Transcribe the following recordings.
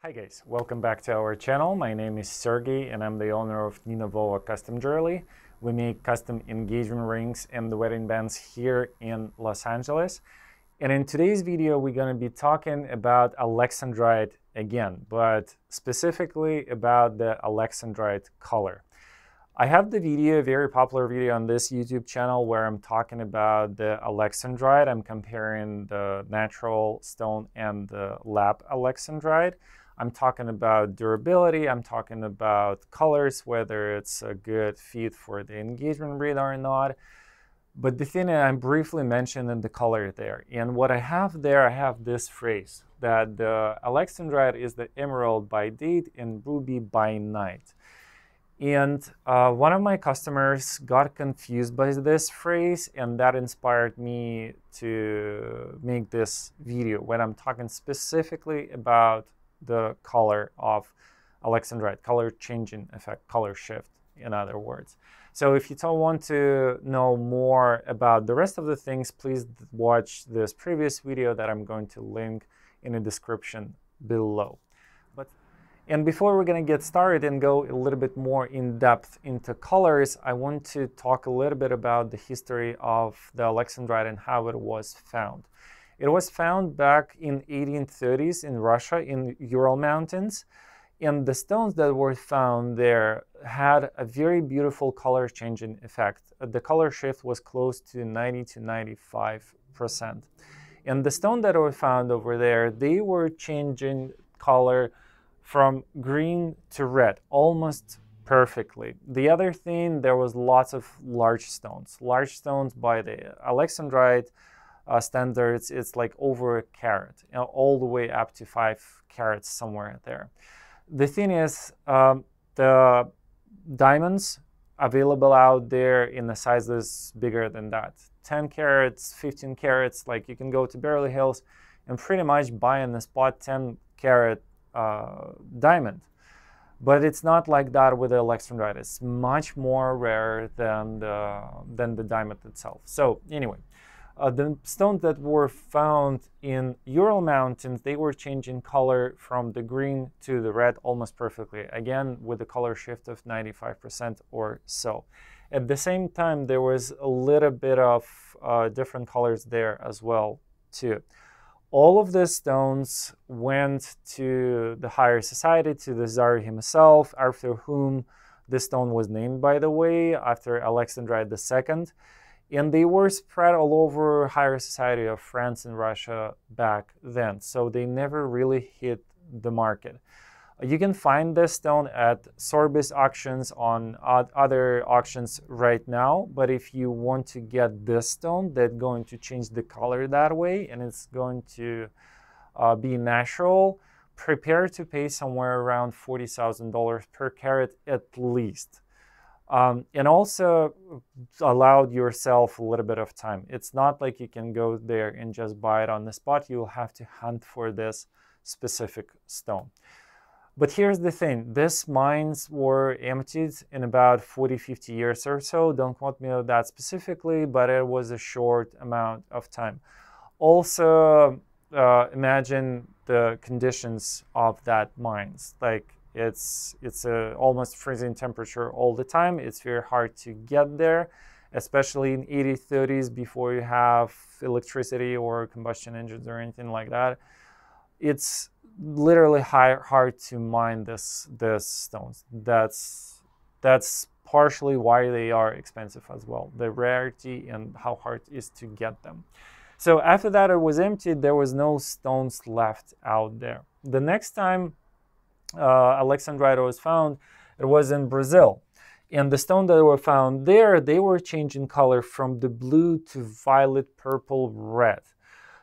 Hi guys, welcome back to our channel. My name is Sergey and I'm the owner of Ninavova Custom Jewelry. We make custom engagement rings and the wedding bands here in Los Angeles. And in today's video, we're going to be talking about Alexandrite again, but specifically about the Alexandrite color. I have the video, a very popular video on this YouTube channel where I'm talking about the Alexandrite. I'm comparing the natural stone and the lab Alexandrite. I'm talking about durability, I'm talking about colors, whether it's a good fit for the engagement ring or not. But the thing I'm briefly mentioning the color there. And what I have there, I have this phrase that the Alexandrite is the emerald by day and ruby by night. And one of my customers got confused by this phrase, and that inspired me to make this video when I'm talking specifically about the color of Alexandrite, color changing effect, color shift, in other words. So if you don't want to know more about the rest of the things, please watch this previous video that I'm going to link in the description below. And before we're going to get started and go a little bit more in depth into colors, I want to talk a little bit about the history of the Alexandrite and how it was found. It was found back in 1830s in Russia, in Ural Mountains, and the stones that were found there had a very beautiful color changing effect. The color shift was close to 90 to 95%. And the stone that were found over there, they were changing color from green to red, almost perfectly. The other thing, there was lots of large stones. Large stones by the Alexandrite standards, it's like over a carat, all the way up to 5 carats somewhere there. The thing is, the diamonds available out there in the sizes bigger than that. 10 carats, 15 carats, like you can go to Beverly Hills and pretty much buy on the spot 10 carat diamond. But it's not like that with the Alexandrite. It's much more rare than the diamond itself. So anyway, the stones that were found in Ural Mountains, they were changing color from the green to the red almost perfectly, again with a color shift of 95% or so. At the same time, there was a little bit of different colors there as well too. All of the stones went to the higher society, to the Tsar himself, after whom the stone was named, by the way, after Alexandrite II. And they were spread all over higher society of France and Russia back then. So they never really hit the market. You can find this stone at Sotheby's auctions, on other auctions right now. But if you want to get this stone that's going to change the color that way, and it's going to be natural, prepare to pay somewhere around $40,000 per carat at least. And also allowed yourself a little bit of time. It's not like you can go there and just buy it on the spot. You'll have to hunt for this specific stone. But here's the thing, these mines were emptied in about 40-50 years or so. Don't quote me on that specifically, but it was a short amount of time. Also, imagine the conditions of that mines. Like it's a almost freezing temperature all the time. It's very hard to get there, especially in 1830s before you have electricity or combustion engines or anything like that. It's literally hard to mine this stones. That's partially why they are expensive as well, the rarity and how hard it is to get them. So after that it was emptied, there was no stones left out there. The next time Alexandrite was found, it was in Brazil, and the stone that were found there, they were changing color from the blue to violet, purple, red.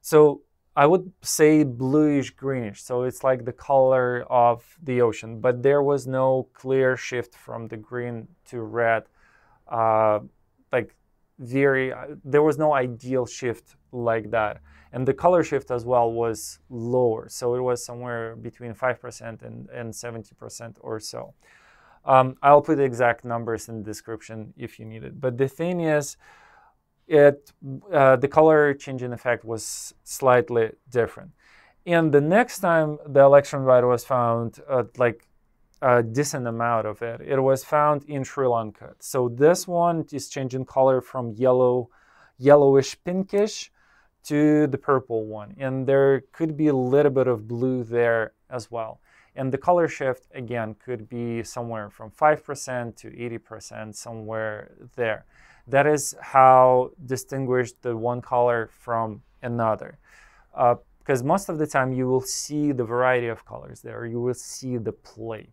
So I would say bluish greenish, so it's like the color of the ocean, but there was no clear shift from the green to red. There was no ideal shift like that. And the color shift as well was lower, so it was somewhere between 5% and 70% or so. I'll put the exact numbers in the description if you need it. But the thing is, the color changing effect was slightly different. And the next time the Alexandrite was found, like a decent amount of it, it was found in Sri Lanka. So this one is changing color from yellowish pinkish to the purple one. And there could be a little bit of blue there as well. And the color shift, again, could be somewhere from 5% to 80%, somewhere there. That is how distinguish the one color from another. Because most of the time you will see the variety of colors there, you will see the play.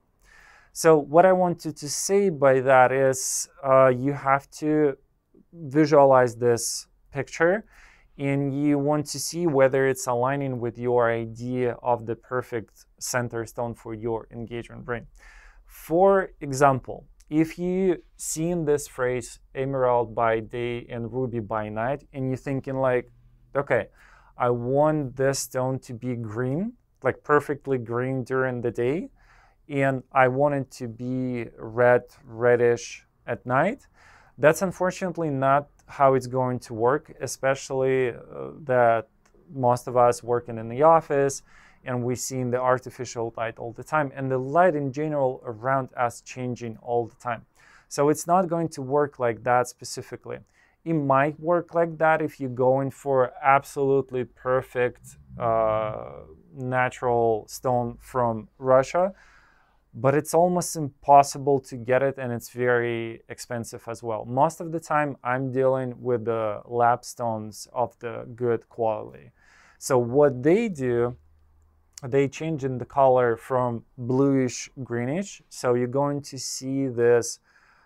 So what I wanted to say by that is you have to visualize this picture, and you want to see whether it's aligning with your idea of the perfect center stone for your engagement ring. For example, if you seen this phrase emerald by day and ruby by night, and you're thinking like, okay, I want this stone to be green, like perfectly green during the day, and I want it to be reddish at night, that's unfortunately not how it's going to work, especially that most of us working in the office and we seeing the artificial light all the time, and the light in general around us changing all the time. So it's not going to work like that specifically. It might work like that if you're going for absolutely perfect natural stone from Russia, but it's almost impossible to get it, and it's very expensive as well. Most of the time I'm dealing with the lab stones of the good quality. So what they do, they change in the color from bluish greenish. So you're going to see this,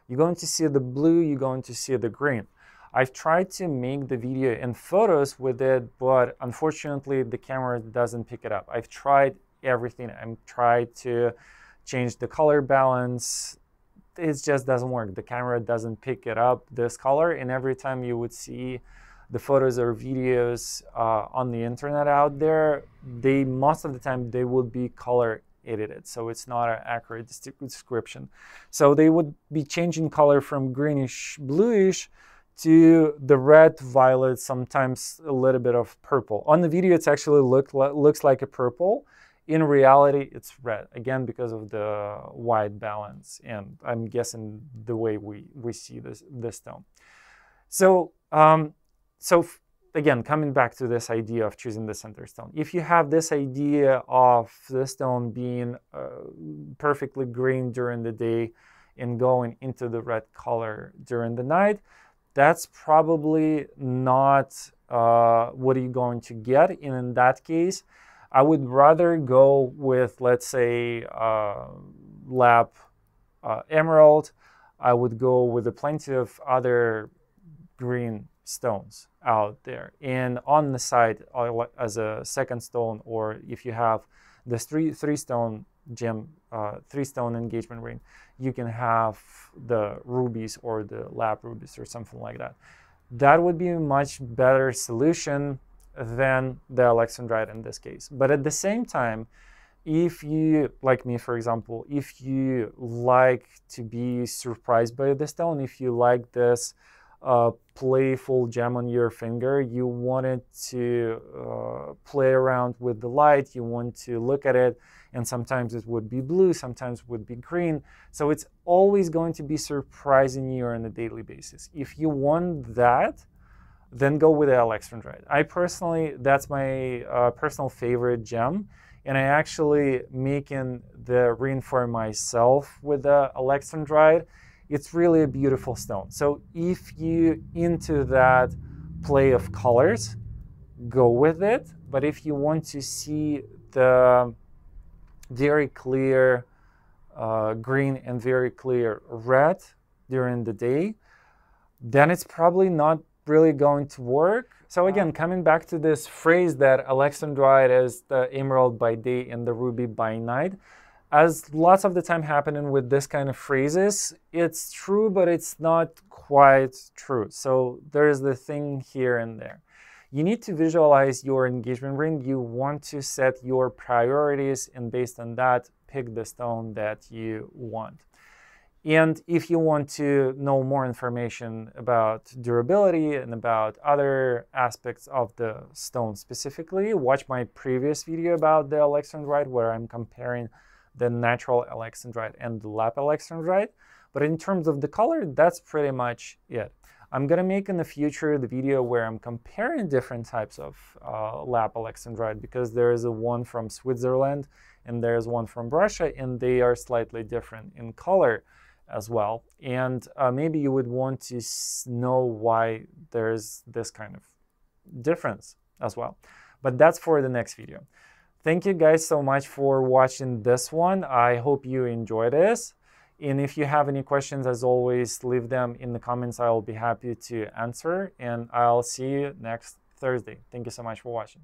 you're going to see the blue, you're going to see the green. I've tried to make the video and photos with it, but unfortunately the camera doesn't pick it up. I've tried everything. I've tried to change the color balance. It just doesn't work. The camera doesn't pick it up, this color, and every time you would see the photos or videos on the internet out there, most of the time they would be color edited, so it's not an accurate description. So they would be changing color from greenish bluish to the red, violet, sometimes a little bit of purple. On the video it's actually looks like a purple. In reality, it's red, again, because of the white balance, and I'm guessing the way we see this stone. So, again, coming back to this idea of choosing the center stone. If you have this idea of the stone being perfectly green during the day and going into the red color during the night, that's probably not what you're going to get. And in that case, I would rather go with, let's say, lab emerald. I would go with plenty of other green stones out there. And on the side, as a second stone, or if you have this three stone gem, three stone engagement ring, you can have the rubies or the lab rubies or something like that. That would be a much better solution than the Alexandrite in this case. But at the same time, if you, like me for example, if you like to be surprised by the stone, if you like this playful gem on your finger, you wanted to play around with the light, you want to look at it, and sometimes it would be blue, sometimes it would be green. So it's always going to be surprising you on a daily basis. If you want that, then go with the Alexandrite. I personally, that's my personal favorite gem, and I actually making the ring for myself with the Alexandrite. It's really a beautiful stone. So if you into that play of colors, go with it. But if you want to see the very clear green and very clear red during the day, then it's probably not really going to work. So again, coming back to this phrase that Alexandrite is the emerald by day and the ruby by night, as lots of the time happening with this kind of phrases, it's true, but it's not quite true. So there's the thing here and there. You need to visualize your engagement ring. You want to set your priorities, and based on that, pick the stone that you want. And if you want to know more information about durability and about other aspects of the stone specifically, watch my previous video about the Alexandrite, where I'm comparing the natural Alexandrite and the lap Alexandrite. But in terms of the color, that's pretty much it. I'm going to make in the future the video where I'm comparing different types of lap Alexandrite, because there is a one from Switzerland and there's one from Russia, and they are slightly different in color as well. And maybe you would want to know why there's this kind of difference as well. But that's for the next video. Thank you guys so much for watching this one. I hope you enjoyed this. And if you have any questions, as always, leave them in the comments. I'll be happy to answer. And I'll see you next Thursday. Thank you so much for watching.